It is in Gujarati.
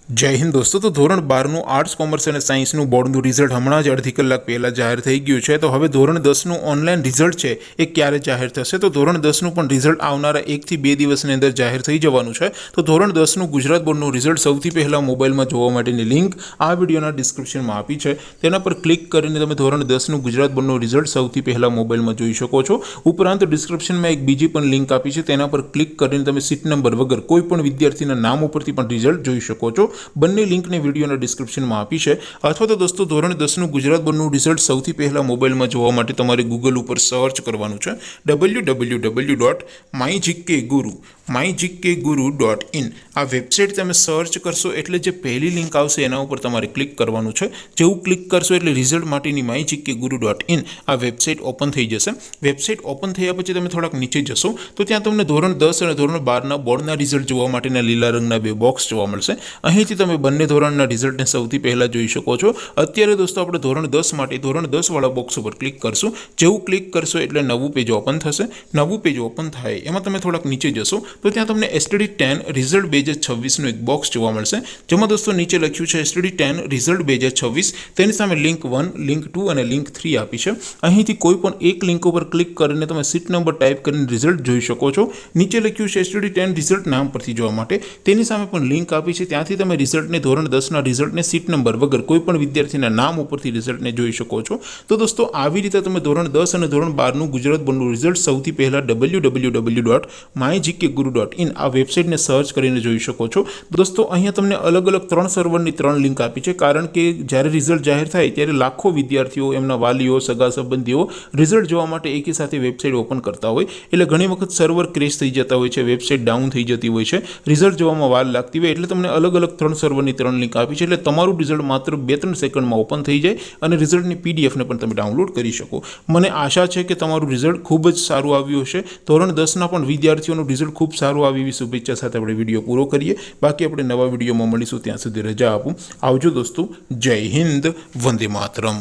जय हिंद दोस्तों। तो धोरण 12 आर्ट्स कॉमर्स और साइंस बोर्डનું रिजल्ट હમણાં જ અડધી કલાક પહેલાં જાહેર થઈ ગયું છે। તો હવે ધોરણ 10નું ઓનલાઈન રિઝલ્ટ છે એ ક્યારે જાહેર થશે? તો ધોરણ 10નું પણ રિઝલ્ટ આવનારા 1 થી 2 દિવસની અંદર જાહેર થઈ જવાનું છે। તો ધોરણ 10નું ગુજરાત બોર્ડનું રિઝલ્ટ સૌથી પહેલાં મોબાઈલમાં જોવા માટેની લિંક આ વિડીયોના ડિસ્ક્રિપ્શનમાં આપી છે। તેના પર ક્લિક કરીને તમે ધોરણ 10નું ગુજરાત બોર્ડનું રિઝલ્ટ સૌથી પહેલાં મોબાઈલમાં જોઈ શકો છો। ઉપરાંત ડિસ્ક્રિપ્શનમાં એક બીજી પણ લિંક આપી છે, તેના પર ક્લિક કરીને તમે સીટ નંબર વગર કોઈ પણ વિદ્યાર્થીના નામ ઉપરથી પણ રિઝલ્ટ જોઈ શકો છો। બંને લિંકને વિડીયોના ડિસ્ક્રિપ્શનમાં આપી છે। અથવા તો દોસ્તો ધોરણ 10નું ગુજરાત બોર્ડનું રિઝલ્ટ સૌથી પહેલાં મોબાઈલમાં જોવા માટે તમારે ગૂગલ ઉપર સર્ચ કરવાનું છે www.mygkguru.in। આ વેબસાઇટ તમે સર્ચ કરશો એટલે જે પહેલી લિંક આવશે એના ઉપર તમારે ક્લિક કરવાનું છે। જેવું ક્લિક કરશો એટલે રિઝલ્ટ માટેની mygkguru.in આ વેબસાઇટ ઓપન થઈ જશે। વેબસાઇટ ઓપન થયા પછી તમે થોડાક નીચે જશો તો ત્યાં તમને ધોરણ 10 અને ધોરણ 12ના બોર્ડના રિઝલ્ટ જોવા માટેના લીલા રંગના બે બોક્સ જોવા મળશે। અહીંથી તમે બંને ધોરણના રિઝલ્ટને સૌથી પહેલાં જોઈ શકો છો। અત્યારે દોસ્તો આપણે ધોરણ 10 માટે ધોરણ 10 વાળા બોક્સ ઉપર ક્લિક કરશું। જેવું ક્લિક કરશો એટલે નવું પેજ ઓપન થશે। નવું પેજ ઓપન થાય એમાં તમે થોડાક નીચે જશો તો ત્યાં તમને STD10 રિઝલ્ટ 2026નું એક બોક્સ જોવા મળશે, જેમાં દોસ્તો નીચે લખ્યું છે STD10 રિઝલ્ટ 2026। તેની સામે લિંક 1, લિંક 2 અને લિંક 3 આપી છે। અહીંથી કોઈ પણ એક લિંક ઉપર ક્લિક કરીને તમે સીટ નંબર ટાઈપ કરીને રિઝલ્ટ જોઈ શકો છો। નીચે લખ્યું છે STD10 રિઝલ્ટ નામ પરથી જોવા માટે, તેની સામે પણ લિંક આપી છે, ત્યાંથી તમે રિઝલ્ટને ધોરણ 10ના રિઝલ્ટને સીટ નંબર વગર કોઈ પણ વિદ્યાર્થીના નામ ઉપરથી રિઝલ્ટને જોઈ શકો છો। તો દોસ્તો આવી રીતે તમે ધોરણ 10 અને ધોરણ 12નું ગુજરાત બોર્ડનું રિઝલ્ટ સૌથી પહેલાં www.mygkguru.in આ વેબસાઇટને સર્ચ કરીને જોઈ શકો છો। દોસ્તો અહીંયા તમને અલગ અલગ 3 સર્વરની 3 લિંક આપી છે, કારણ કે જ્યારે રિઝલ્ટ જાહેર થાય ત્યારે લાખો વિદ્યાર્થીઓ, એમના વાલીઓ, સગા સંબંધીઓ રિઝલ્ટ જોવા માટે એકી સાથે વેબસાઇટ ઓપન કરતા હોય, એટલે ઘણી વખત સર્વર ક્રેશ થઈ જતા હોય છે, વેબસાઇટ ડાઉન થઈ જતી હોય છે, રિઝલ્ટ જોવામાં વાર લાગતી હોય, એટલે તમને અલગ અલગ 3 સર્વરની 3 લિંક આપી છે। એટલે તમારું રિઝલ્ટ માત્ર 2-3 સેકન્ડમાં ઓપન થઈ જાય અને રિઝલ્ટની પીડીએફને પણ તમે ડાઉનલોડ કરી શકો। મને આશા છે કે તમારું રિઝલ્ટ ખૂબ જ સારું આવ્યું હશે। ધોરણ 10ના પણ વિદ્યાર્થીઓનું રિઝલ્ટ ખૂબ સારું આવે એવી શુભેચ્છા સાથે આપણે વિડીયો પૂરો કરીએ। બાકી આપણે નવા વિડીયોમાં મળીશું, ત્યાં સુધી રજા આપું। આવજો દોસ્તો, જય હિન્દ, વંદે માતરમ।